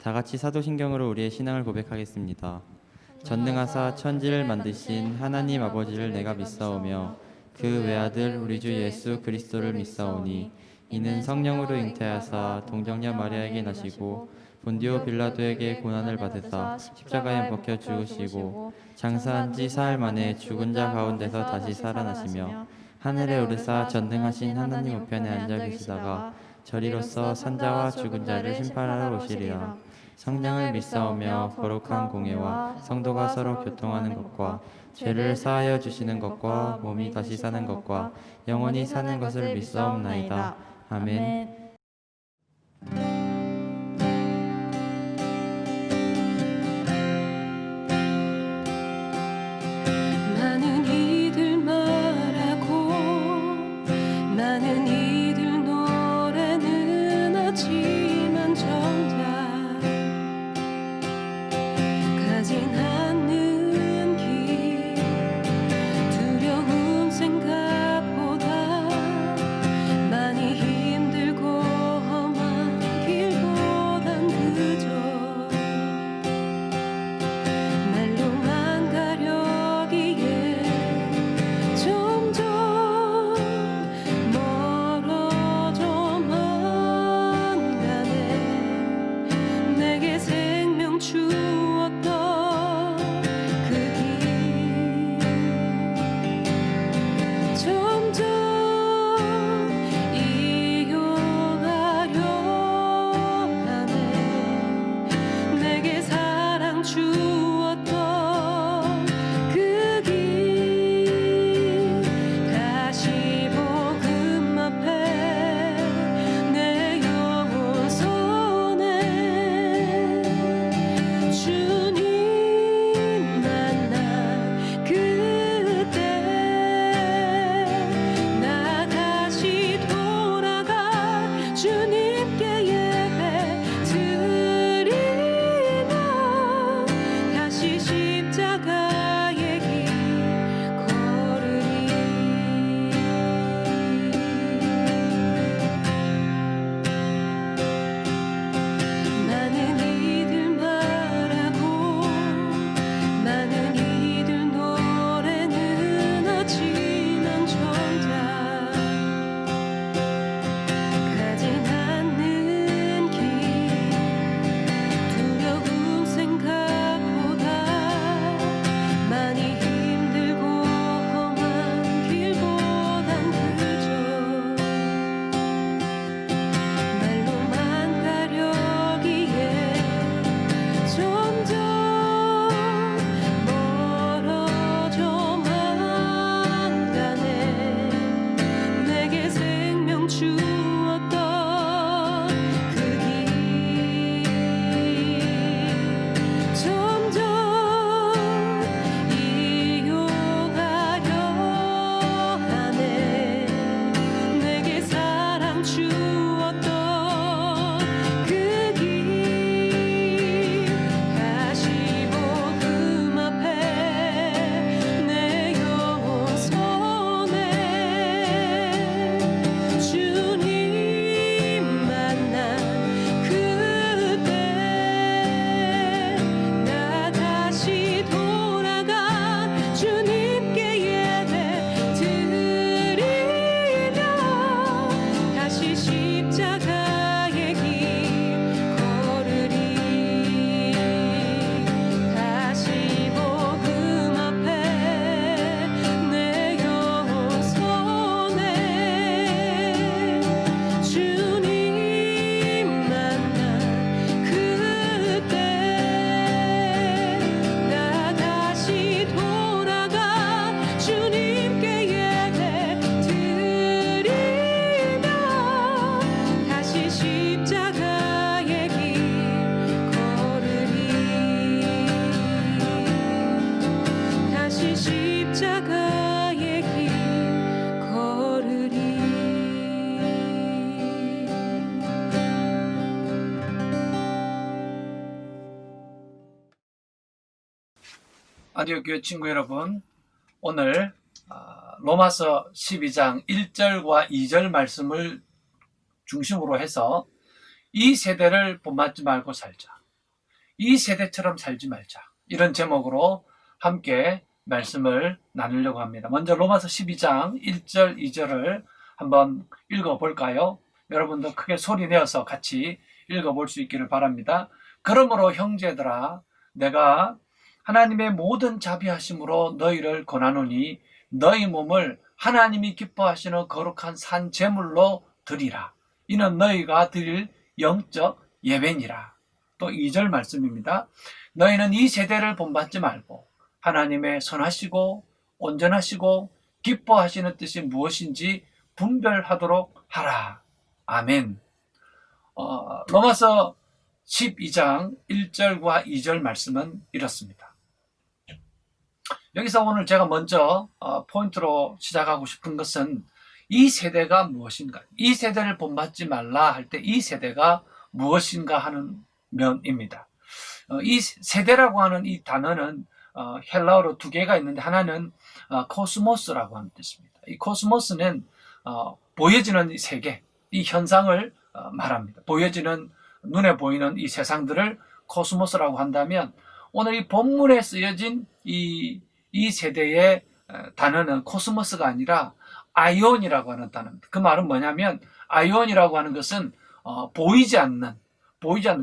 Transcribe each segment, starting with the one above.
다 같이 사도신경으로 우리의 신앙을 고백하겠습니다. 전능하사 천지를 만드신 하나님 아버지를 내가 믿사오며 그 외아들 우리 주 예수 그리스도를 믿사오니 이는 성령으로 잉태하사 동정녀 마리아에게 나시고 본디오 빌라도에게 고난을 받으사 십자가에 박혀 죽으시고 장사한 지 사흘 만에 죽은 자 가운데서 다시 살아나시며 하늘에 오르사 전능하신 하나님 우편에 앉아 계시다가 저리로서 산자와 죽은 자를 심판하러 오시리라. 성령을 믿사오며 거룩한 공예와 성도가 서로 교통하는 것과 죄를 사하여 주시는 것과 몸이 다시 사는 것과 영원히 사는 것을 믿사옵나이다. 아멘. 많은 이들 말하고 많은 이들 노래는 하지만 정작 가진 않는 길 두려움 생각보다 많이 힘들고 험한 길보단 그저 말로만 가려기에 점점 멀어져만 가네. 내게 생명 주었던 그 길 점점 이용하려 하네. 내게 사랑 주었던 그 길 다시 복음 앞에 내 영혼 손에 주님 만난 그때 나 다시 돌아가 주님께 예배 드리며 다시 십자가의 길 걸으리. 많은 이들 말하고 많은 이들 노래는 하지만 정작 가진 않는 길 두려움 생각보다 많이 힘들고 험한 길보단 그저 말로만 가려기에 점점 멀어져만 가네. 내게 생명 주었던 그 길 점점 이용하려 하네. 내게 사랑 주었던 그 길 다시 복음 앞에 내 영혼 손에 주님 만난 그때 나 다시 돌아가 주님께 예배 드리며 다시 십자가의 길 걸으리. 다시 복음 앞에 내 영혼 손에 주님 만난 그때 나 다시 돌아가 주님께 예배 드리며 다시 십자가의 길 걸으리. 다시 십자가의 길 걸으리. 아디오 교회 친구 여러분, 오늘 로마서 12장 1절과 2절 말씀을 중심으로 해서 이 세대를 본받지 말고 살자, 이 세대처럼 살지 말자. 이런 제목으로 함께 말씀을 나누려고 합니다. 먼저 로마서 12장 1절, 2절을 한번 읽어볼까요? 여러분도 크게 소리 내어서 같이 읽어볼 수 있기를 바랍니다. 그러므로 형제들아, 내가 하나님의 모든 자비하심으로 너희를 권하노니 너희 몸을 하나님이 기뻐하시는 거룩한 산 제물로 드리라. 이는 너희가 드릴 영적 예배니라. 또 2절 말씀입니다. 너희는 이 세대를 본받지 말고 하나님의 선하시고 온전하시고 기뻐하시는 뜻이 무엇인지 분별하도록 하라. 아멘. 로마서 12장 1절과 2절 말씀은 이렇습니다. 여기서 오늘 제가 먼저 포인트로 시작하고 싶은 것은 이 세대가 무엇인가, 이 세대를 본받지 말라 할 때 이 세대가 무엇인가 하는 면입니다. 이 세대라고 하는 이 단어는 헬라어로 두 개가 있는데 하나는 코스모스라고 하는 뜻입니다. 이 코스모스는 보여지는 이 세계, 이 현상을 말합니다. 보여지는, 눈에 보이는 이 세상들을 코스모스라고 한다면 오늘 이 본문에 쓰여진 이 세대의 단어는 코스모스가 아니라 아이온이라고 하는 단어입니다. 그 말은 뭐냐면 아이온이라고 하는 것은 보이지 않는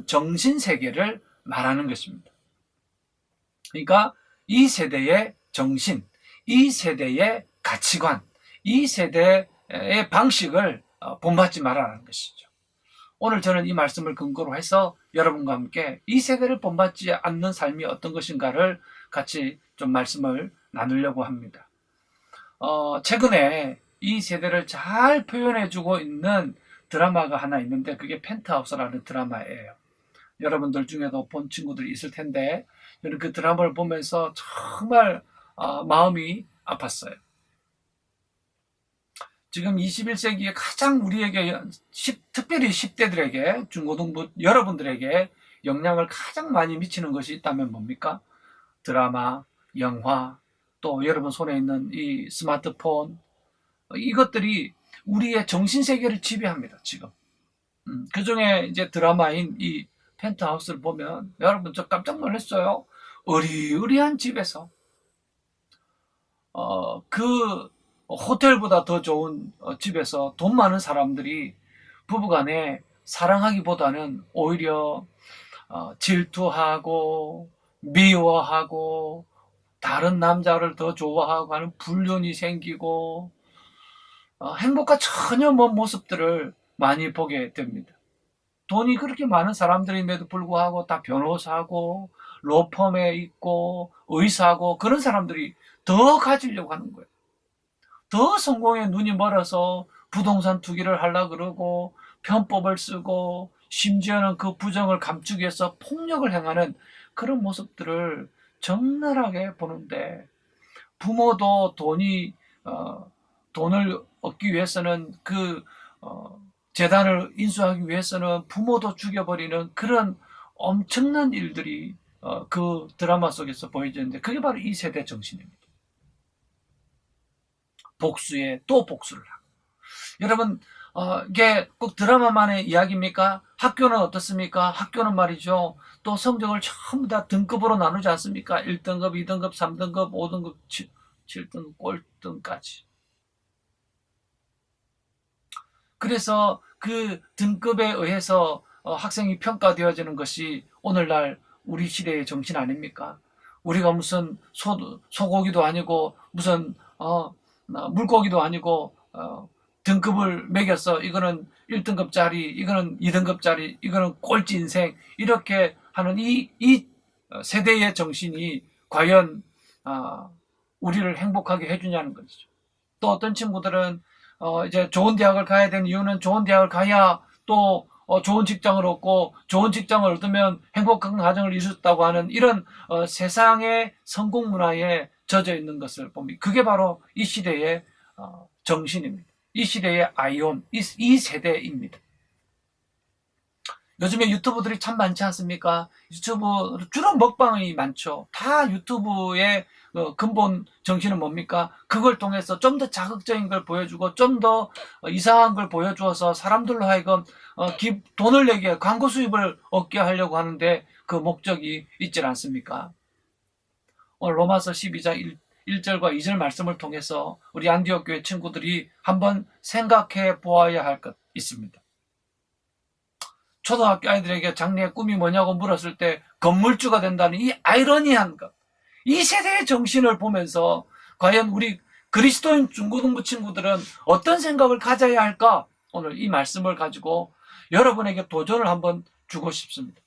정신세계를 말하는 것입니다. 그러니까 이 세대의 정신, 이 세대의 가치관, 이 세대의 방식을 본받지 말아라는 것이죠. 오늘 저는 이 말씀을 근거로 해서 여러분과 함께 이 세대를 본받지 않는 삶이 어떤 것인가를 같이 좀 말씀을 나누려고 합니다. 최근에 이 세대를 잘 표현해주고 있는 드라마가 하나 있는데 그게 펜트하우스라는 드라마예요. 여러분들 중에도 본 친구들이 있을 텐데 저는 그 드라마를 보면서 정말 마음이 아팠어요. 지금 21세기에 가장 우리에게 특별히 10대들에게 중고등부 여러분들에게 영향을 가장 많이 미치는 것이 있다면 뭡니까? 드라마, 영화, 또 여러분 손에 있는 이 스마트폰, 이것들이 우리의 정신세계를 지배합니다. 지금 그 중에 이제 드라마인 이 펜트하우스를 보면 여러분 저 깜짝 놀랐어요. 어리어리한 집에서 그 호텔보다 더 좋은 집에서 돈 많은 사람들이 부부간에 사랑하기보다는 오히려 질투하고 미워하고 다른 남자를 더 좋아하고 하는 불륜이 생기고 행복과 전혀 먼 모습들을 많이 보게 됩니다. 돈이 그렇게 많은 사람들임에도 불구하고 다 변호사고 로펌에 있고 의사고 그런 사람들이 더 가지려고 하는 거예요. 더 성공에 눈이 멀어서 부동산 투기를 하려고 그러고 편법을 쓰고 심지어는 그 부정을 감추기 위해서 폭력을 행하는 그런 모습들을 적나라하게 보는데 부모도 돈을 얻기 위해서는 그 재단을 인수하기 위해서는 부모도 죽여버리는 그런 엄청난 일들이 그 드라마 속에서 보여지는데 그게 바로 이 세대 정신입니다. 복수에 또 복수를 하고. 여러분 이게 꼭 드라마만의 이야기입니까? 학교는 어떻습니까? 학교는 말이죠. 또 성적을 전부 다 등급으로 나누지 않습니까? 1등급, 2등급, 3등급, 5등급, 7등급, 꼴등까지. 그래서 그 등급에 의해서 학생이 평가되어지는 것이 오늘날 우리 시대의 정신 아닙니까? 우리가 무슨 소고기도 아니고 무슨 물고기도 아니고 등급을 매겨서 이거는 1등급짜리, 이거는 2등급짜리, 이거는 꼴찌 인생 이렇게 하는 이 세대의 정신이 과연 우리를 행복하게 해주냐는 것이죠. 또 어떤 친구들은 이제 좋은 대학을 가야 되는 이유는 좋은 대학을 가야 또 좋은 직장을 얻고 좋은 직장을 얻으면 행복한 가정을 이뤘다고 하는 이런 세상의 성공 문화에 젖어 있는 것을 봅니다. 그게 바로 이 시대의 정신입니다. 이 시대의 아이온, 이 세대입니다. 요즘에 유튜브들이 참 많지 않습니까? 유튜브 주로 먹방이 많죠. 다 유튜브의 근본 정신은 뭡니까? 그걸 통해서 좀 더 자극적인 걸 보여주고 좀 더 이상한 걸 보여주어서 사람들로 하여금 돈을 내게 광고 수입을 얻게 하려고 하는데 그 목적이 있지 않습니까? 오늘 로마서 12장 1절과 2절 말씀을 통해서 우리 안디옥 교회 친구들이 한번 생각해 보아야 할 것 있습니다. 초등학교 아이들에게 장래의 꿈이 뭐냐고 물었을 때 건물주가 된다는 이 아이러니한 것, 이 세대의 정신을 보면서 과연 우리 그리스도인 중고등부 친구들은 어떤 생각을 가져야 할까? 오늘 이 말씀을 가지고 여러분에게 도전을 한번 주고 싶습니다.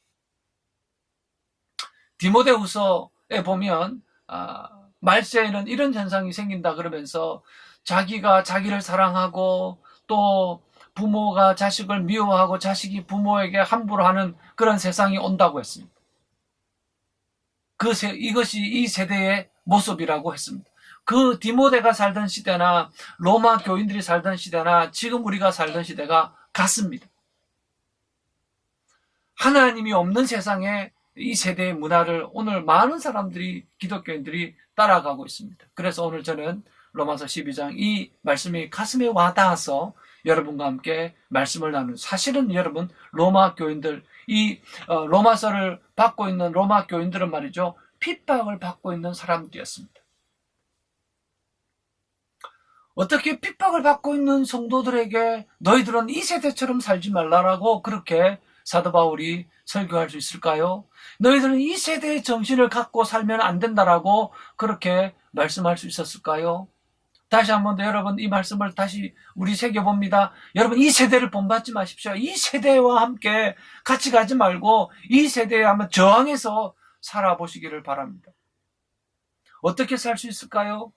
디모데후서에 보면 말세에는 이런 현상이 생긴다 그러면서 자기가 자기를 사랑하고 또 부모가 자식을 미워하고 자식이 부모에게 함부로 하는 그런 세상이 온다고 했습니다. 이것이 이 세대의 모습이라고 했습니다. 그 디모데가 살던 시대나 로마 교인들이 살던 시대나 지금 우리가 살던 시대가 같습니다. 하나님이 없는 세상에 이 세대의 문화를 오늘 많은 사람들이, 기독교인들이 따라가고 있습니다. 그래서 오늘 저는 로마서 12장 이 말씀이 가슴에 와닿아서 여러분과 함께 말씀을 나누는, 사실은 여러분 로마 교인들, 이 로마서를 받고 있는 로마 교인들은 말이죠, 핍박을 받고 있는 사람들이었습니다. 어떻게 핍박을 받고 있는 성도들에게 너희들은 이 세대처럼 살지 말라라고 그렇게 사도 바울이 설교할 수 있을까요? 너희들은 이 세대의 정신을 갖고 살면 안 된다라고 그렇게 말씀할 수 있었을까요? 다시 한 번 더 여러분 이 말씀을 다시 우리 새겨봅니다. 여러분 이 세대를 본받지 마십시오. 이 세대와 함께 같이 가지 말고 이 세대에 한번 저항해서 살아보시기를 바랍니다. 어떻게 살 수 있을까요?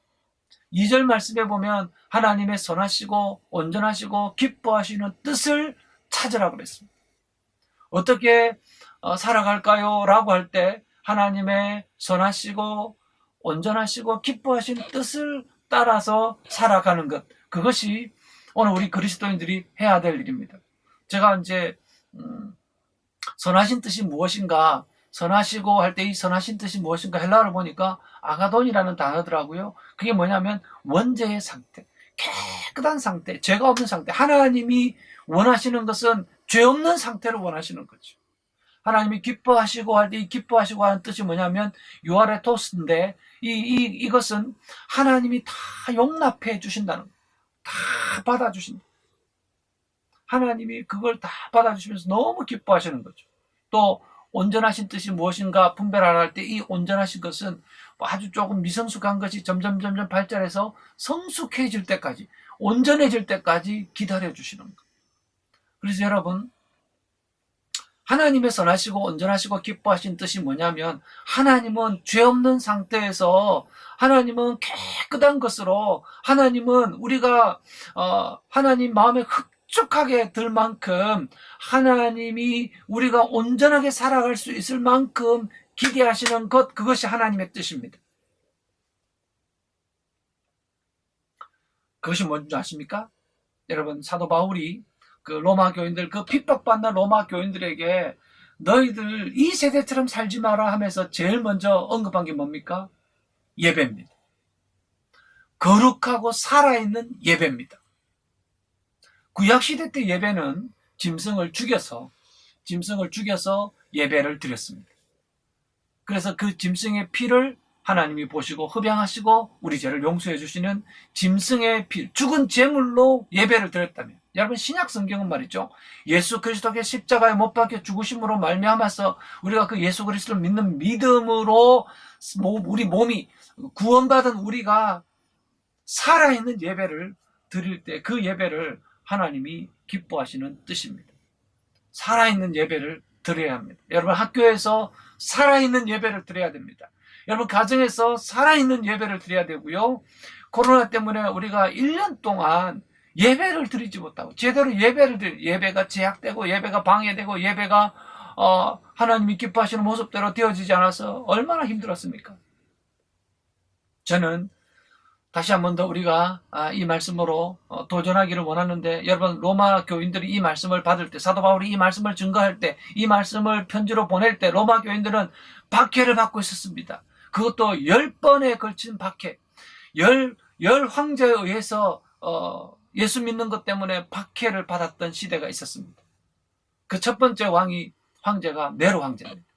2절 말씀에 보면 하나님의 선하시고 온전하시고 기뻐하시는 뜻을 찾으라고 그랬습니다. 어떻게 살아갈까요? 라고 할 때 하나님의 선하시고 온전하시고 기뻐하시는 뜻을 따라서 살아가는 것, 그것이 오늘 우리 그리스도인들이 해야 될 일입니다. 제가 이제 선하신 뜻이 무엇인가, 선하시고 할 때 이 선하신 뜻이 무엇인가 헬라어를 보니까 아가돈이라는 단어더라고요. 그게 뭐냐면 원죄의 상태, 깨끗한 상태, 죄가 없는 상태. 하나님이 원하시는 것은 죄 없는 상태를 원하시는 거죠. 하나님이 기뻐하시고 할 때 이 기뻐하시고 하는 뜻이 뭐냐면 유아레토스인데 이것은 하나님이 다 용납해 주신다는 거예요. 다 받아주신다. 하나님이 그걸 다 받아주시면서 너무 기뻐하시는 거죠. 또 온전하신 뜻이 무엇인가 분별하라 할 때 이 온전하신 것은 아주 조금 미성숙한 것이 점점 발전해서 성숙해질 때까지, 온전해질 때까지 기다려주시는 거예요. 그래서 여러분, 하나님의 선하시고 온전하시고 기뻐하신 뜻이 뭐냐면 하나님은 죄 없는 상태에서 하나님은 깨끗한 것으로 하나님은 우리가 하나님 마음에 흡족하게 들 만큼 하나님이 우리가 온전하게 살아갈 수 있을 만큼 기대하시는 것, 그것이 하나님의 뜻입니다. 그것이 뭔지 아십니까? 여러분, 사도 바울이 그 로마 교인들, 그 핍박받는 로마 교인들에게 너희들 이 세대처럼 살지 마라 하면서 제일 먼저 언급한 게 뭡니까? 예배입니다. 거룩하고 살아있는 예배입니다. 구약시대 때 예배는 짐승을 죽여서 예배를 드렸습니다. 그래서 그 짐승의 피를 하나님이 보시고 흡양하시고 우리 죄를 용서해 주시는 짐승의 피, 죽은 제물로 예배를 드렸다면, 여러분 신약 성경은 말이죠, 예수 그리스도의 십자가에 못 박혀 죽으심으로 말미암아서 우리가 그 예수 그리스도를 믿는 믿음으로 우리 몸이 구원받은 우리가 살아있는 예배를 드릴 때 그 예배를 하나님이 기뻐하시는 뜻입니다. 살아있는 예배를 드려야 합니다. 여러분 학교에서 살아있는 예배를 드려야 됩니다. 여러분 가정에서 살아있는 예배를 드려야 되고요. 코로나 때문에 우리가 1년 동안 예배를 드리지 못하고 제대로 예배가 제약되고 예배가 방해되고 예배가 하나님이 기뻐하시는 모습대로 되어지지 않아서 얼마나 힘들었습니까? 저는 다시 한 번 더 우리가 이 말씀으로 도전하기를 원하는데, 여러분 로마 교인들이 이 말씀을 받을 때, 사도 바울이 이 말씀을 증거할 때, 이 말씀을 편지로 보낼 때 로마 교인들은 박해를 받고 있었습니다. 그것도 10번에 걸친 박해, 열 황제에 의해서 예수 믿는 것 때문에 박해를 받았던 시대가 있었습니다. 그 첫 번째 황제가 네로 황제입니다.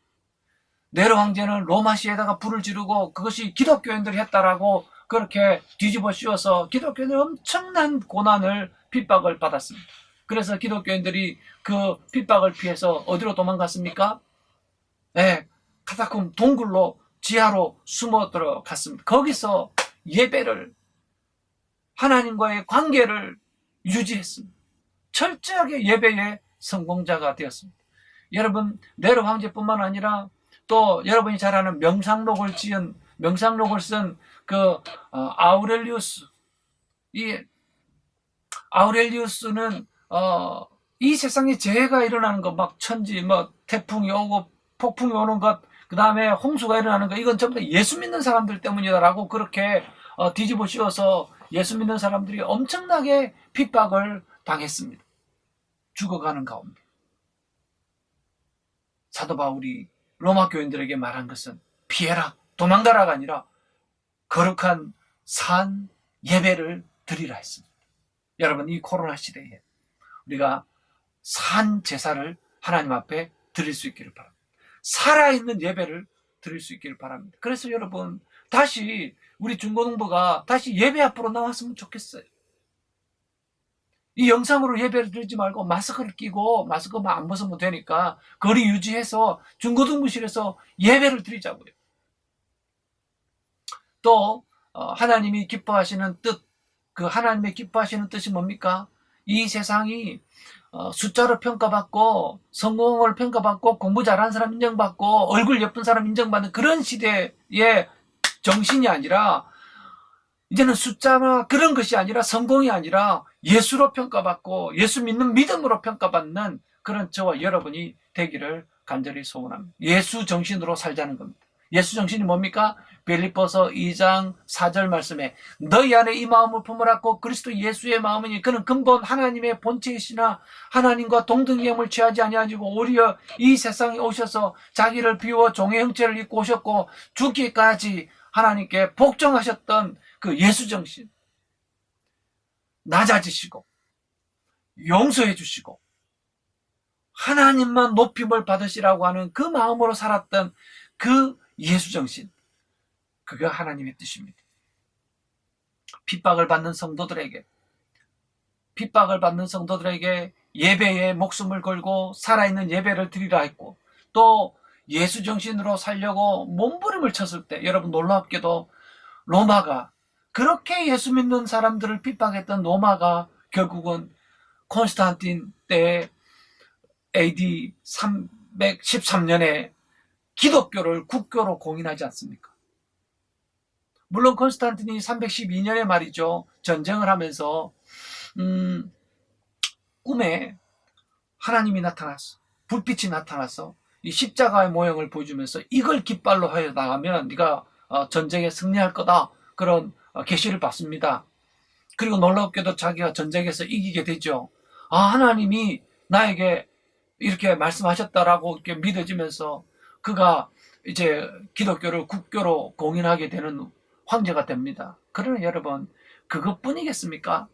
네로 황제는 로마시에다가 불을 지르고 그것이 기독교인들이 했다라고 그렇게 뒤집어 씌워서 기독교인들이 엄청난 고난을 핍박을 받았습니다. 그래서 기독교인들이 그 핍박을 피해서 어디로 도망갔습니까? 네, 카타콤 동굴로 지하로 숨어 들어갔습니다. 거기서 예배를 하나님과의 관계를 유지했습니다. 철저하게 예배의 성공자가 되었습니다. 여러분 네로 황제뿐만 아니라 또 여러분이 잘 아는 명상록을 쓴 그 아우렐리우스, 이 아우렐리우스는 이 세상에 재해가 일어나는 것, 막 천지, 뭐 태풍이 오고 폭풍이 오는 것, 그 다음에 홍수가 일어나는 것, 이건 전부 다 예수 믿는 사람들 때문이다라고 그렇게 뒤집어 씌워서 예수 믿는 사람들이 엄청나게 핍박을 당했습니다. 죽어가는 가운데 사도 바울이 로마 교인들에게 말한 것은 피해라, 도망가라가 아니라 거룩한 산 예배를 드리라 했습니다. 여러분, 이 코로나 시대에 우리가 산 제사를 하나님 앞에 드릴 수 있기를 바랍니다. 살아있는 예배를 드릴 수 있기를 바랍니다. 그래서 여러분, 다시 우리 중고등부가 다시 예배 앞으로 나왔으면 좋겠어요. 이 영상으로 예배를 드리지 말고 마스크를 끼고 마스크만 안 벗으면 되니까 거리 유지해서 중고등부실에서 예배를 드리자고요. 또 하나님이 기뻐하시는 뜻, 그 하나님의 기뻐하시는 뜻이 뭡니까? 이 세상이 숫자로 평가받고 성공을 평가받고 공부 잘하는 사람 인정받고 얼굴 예쁜 사람 인정받는 그런 시대의 정신이 아니라, 이제는 숫자나 그런 것이 아니라 성공이 아니라 예수로 평가받고 예수 믿는 믿음으로 평가받는 그런 저와 여러분이 되기를 간절히 소원합니다. 예수 정신으로 살자는 겁니다. 예수 정신이 뭡니까? 빌립보서 2장 4절 말씀에 너희 안에 이 마음을 품으라고 그리스도 예수의 마음이니 그는 근본 하나님의 본체이시나 하나님과 동등됨을 취하지 아니하시고 오히려 이 세상에 오셔서 자기를 비워 종의 형체를 입고 오셨고 죽기까지 하나님께 복종하셨던 그 예수 정신, 낮아지시고 용서해 주시고 하나님만 높임을 받으시라고 하는 그 마음으로 살았던 그 예수 정신, 그게 하나님의 뜻입니다. 핍박을 받는 성도들에게 예배에 목숨을 걸고 살아있는 예배를 드리라 했고, 또 예수 정신으로 살려고 몸부림을 쳤을 때, 여러분 놀랍게도 로마가, 그렇게 예수 믿는 사람들을 핍박했던 로마가 결국은 콘스탄틴 때 AD 313년에 기독교를 국교로 공인하지 않습니까? 물론 콘스탄틴이 312년에 말이죠, 전쟁을 하면서 꿈에 하나님이 나타났어, 불빛이 나타나서 이 십자가의 모형을 보여주면서 이걸 깃발로 하여 나가면 네가 전쟁에 승리할 거다, 그런 계시를 받습니다. 그리고 놀랍게도 자기가 전쟁에서 이기게 되죠. 하나님이 나에게 이렇게 말씀하셨다라고 이렇게 믿어지면서 그가 이제 기독교를 국교로 공인하게 되는 황제가 됩니다. 그러나 여러분, 그것뿐이겠습니까?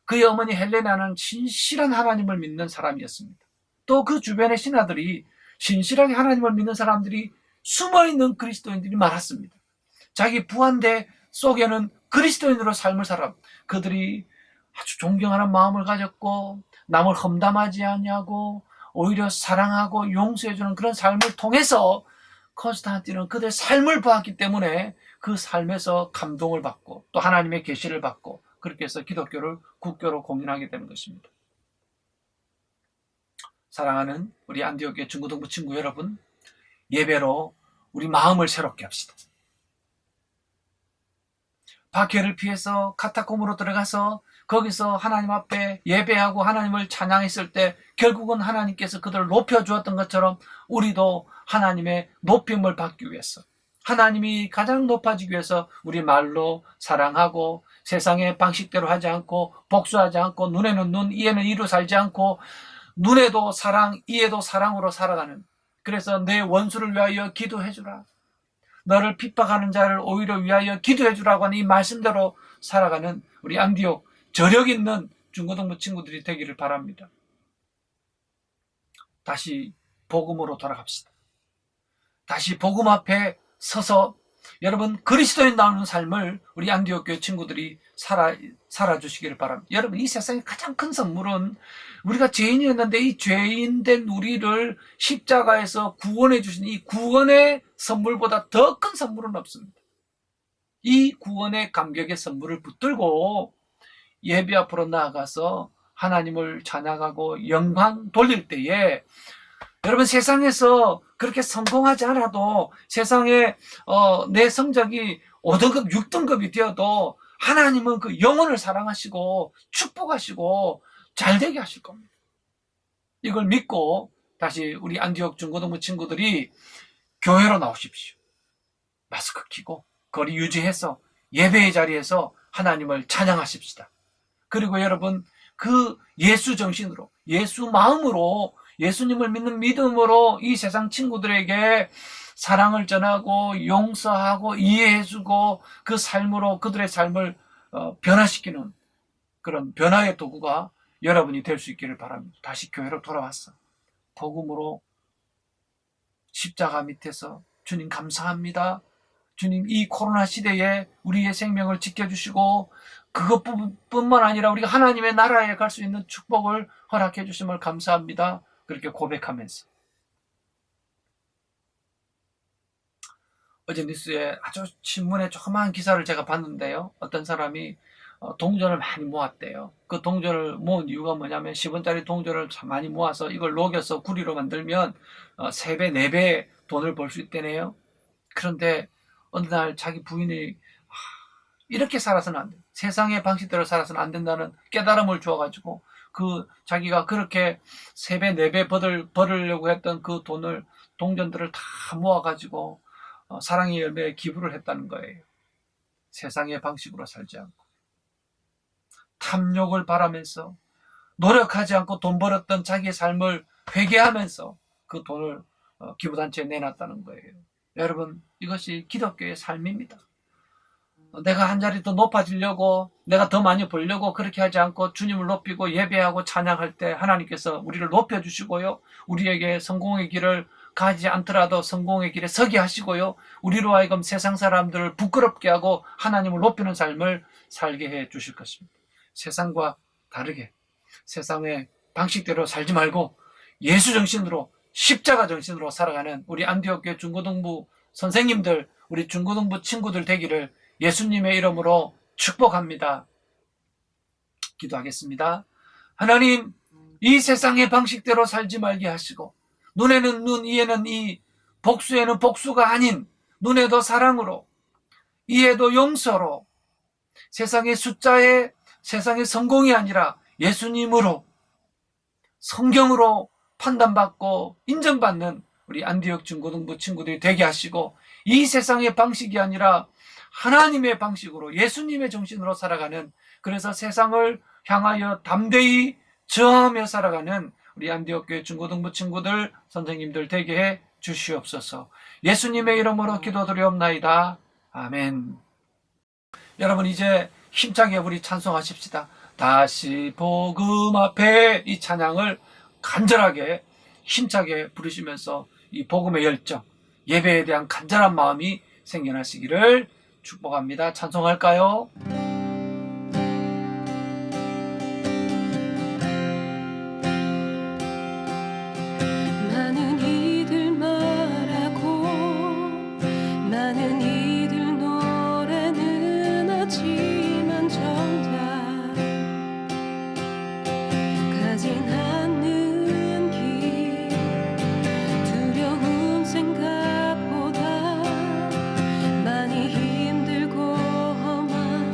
그의 어머니 헬레나는 신실한 하나님을 믿는 사람이었습니다. 또 그 주변의 신하들이, 신실하게 하나님을 믿는 사람들이 숨어있는 그리스도인들이 많았습니다. 자기 부한대 속에는 그리스도인으로 삶을 살아 그들이 아주 존경하는 마음을 가졌고 남을 험담하지 않냐고 오히려 사랑하고 용서해주는 그런 삶을 통해서 콘스탄틴은 그들의 삶을 보았기 때문에 그 삶에서 감동을 받고 또 하나님의 계시를 받고 그렇게 해서 기독교를 국교로 공인하게 되는 것입니다. 사랑하는 우리 안디옥교회 중고등부 친구 여러분, 예배로 우리 마음을 새롭게 합시다. 박해를 피해서 카타콤으로 들어가서 거기서 하나님 앞에 예배하고 하나님을 찬양했을 때 결국은 하나님께서 그들을 높여주었던 것처럼 우리도 하나님의 높임을 받기 위해서, 하나님이 가장 높아지기 위해서 우리 말로 사랑하고 세상의 방식대로 하지 않고 복수하지 않고 눈에는 눈, 이에는 이로 살지 않고 눈에도 사랑, 이에도 사랑으로 살아가는, 그래서 내 원수를 위하여 기도해주라, 너를 핍박하는 자를 오히려 위하여 기도해주라고 하는 이 말씀대로 살아가는 우리 안디옥 저력 있는 중고등부 친구들이 되기를 바랍니다. 다시 복음으로 돌아갑시다. 다시 복음 앞에 서서 여러분 그리스도인다운 삶을 우리 안디옥 교회 친구들이 살아주시기를 바랍니다. 여러분 이 세상의 가장 큰 선물은 우리가 죄인이었는데 이 죄인된 우리를 십자가에서 구원해 주신 이 구원의 선물보다 더 큰 선물은 없습니다. 이 구원의 감격의 선물을 붙들고 예배 앞으로 나아가서 하나님을 찬양하고 영광 돌릴 때에 여러분 세상에서 그렇게 성공하지 않아도 세상에 내 성적이 5등급, 6등급이 되어도 하나님은 그 영혼을 사랑하시고 축복하시고 잘되게 하실 겁니다. 이걸 믿고 다시 우리 안디옥 중고등부 친구들이 교회로 나오십시오. 마스크 끼고 거리 유지해서 예배의 자리에서 하나님을 찬양하십시다. 그리고 여러분 그 예수 정신으로 예수 마음으로 예수님을 믿는 믿음으로 이 세상 친구들에게 사랑을 전하고 용서하고 이해해주고 그 삶으로 그들의 삶을 변화시키는 그런 변화의 도구가 여러분이 될 수 있기를 바랍니다. 다시 교회로 돌아왔어. 복음으로 십자가 밑에서 주님 감사합니다. 주님 이 코로나 시대에 우리의 생명을 지켜주시고 그것뿐만 아니라 우리가 하나님의 나라에 갈 수 있는 축복을 허락해 주심을 감사합니다. 그렇게 고백하면서 어제 뉴스에 아주 신문에 조그마한 기사를 제가 봤는데요. 어떤 사람이 동전을 많이 모았대요. 그 동전을 모은 이유가 뭐냐면 10원짜리 동전을 많이 모아서 이걸 녹여서 구리로 만들면 3배, 4배 돈을 벌 수 있대네요. 그런데 어느 날 자기 부인이 이렇게 살아서는 안 돼. 세상의 방식대로 살아서는 안 된다는 깨달음을 주어가지고 그 자기가 그렇게 3배, 4배 벌으려고 했던 그 돈을 동전들을 다 모아가지고 사랑의 열매에 기부를 했다는 거예요. 세상의 방식으로 살지 않고 탐욕을 바라면서 노력하지 않고 돈 벌었던 자기의 삶을 회개하면서 그 돈을 기부단체에 내놨다는 거예요. 여러분 이것이 기독교의 삶입니다. 내가 한 자리 더 높아지려고 내가 더 많이 벌려고 그렇게 하지 않고 주님을 높이고 예배하고 찬양할 때 하나님께서 우리를 높여주시고요. 우리에게 성공의 길을 가지 않더라도 성공의 길에 서게 하시고요. 우리로 하여금 세상 사람들을 부끄럽게 하고 하나님을 높이는 삶을 살게 해 주실 것입니다. 세상과 다르게 세상의 방식대로 살지 말고 예수 정신으로 십자가 정신으로 살아가는 우리 안디옥 교회 중고등부 선생님들 우리 중고등부 친구들 되기를 예수님의 이름으로 축복합니다. 기도하겠습니다. 하나님 이 세상의 방식대로 살지 말게 하시고 눈에는 눈, 이에는 이, 복수에는 복수가 아닌 눈에도 사랑으로 이에도 용서로 세상의 숫자에 세상의 성공이 아니라 예수님으로 성경으로 판단받고 인정받는 우리 안디옥 중고등부 친구들이 되게 하시고 이 세상의 방식이 아니라 하나님의 방식으로 예수님의 정신으로 살아가는 그래서 세상을 향하여 담대히 저항하며 살아가는 우리 안디옥 교회 중고등부 친구들 선생님들 되게 해 주시옵소서. 예수님의 이름으로 기도드리옵나이다. 아멘. 여러분 이제 힘차게 우리 찬송하십시다. 다시 복음 앞에 이 찬양을 간절하게 힘차게 부르시면서 이 복음의 열정 예배에 대한 간절한 마음이 생겨나시기를 축복합니다. 찬송할까요? 많은 이들 말하고 많은 이들 노래는 하지만 정작 가진 않는 길 두려운 생각보다 많이 힘들고 험한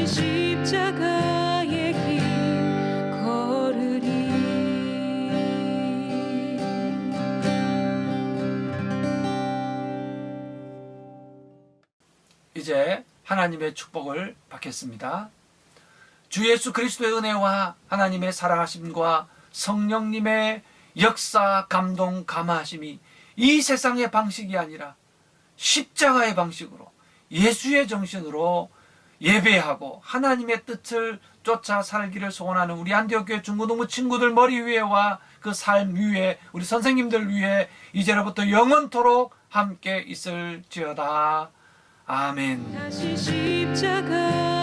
십자가의 길 걸으리. 이제 하나님의 축복을 받겠습니다. 주 예수 그리스도의 은혜와 하나님의 사랑하심과 성령님의 역사, 감동, 감화하심이 이 세상의 방식이 아니라 십자가의 방식으로 예수의 정신으로 예배하고 하나님의 뜻을 쫓아 살기를 소원하는 우리 안디옥교회 중고등부 친구들 머리 위에와 그 삶 위에 우리 선생님들 위에 이제로부터 영원토록 함께 있을지어다. 아멘. 다시 십자가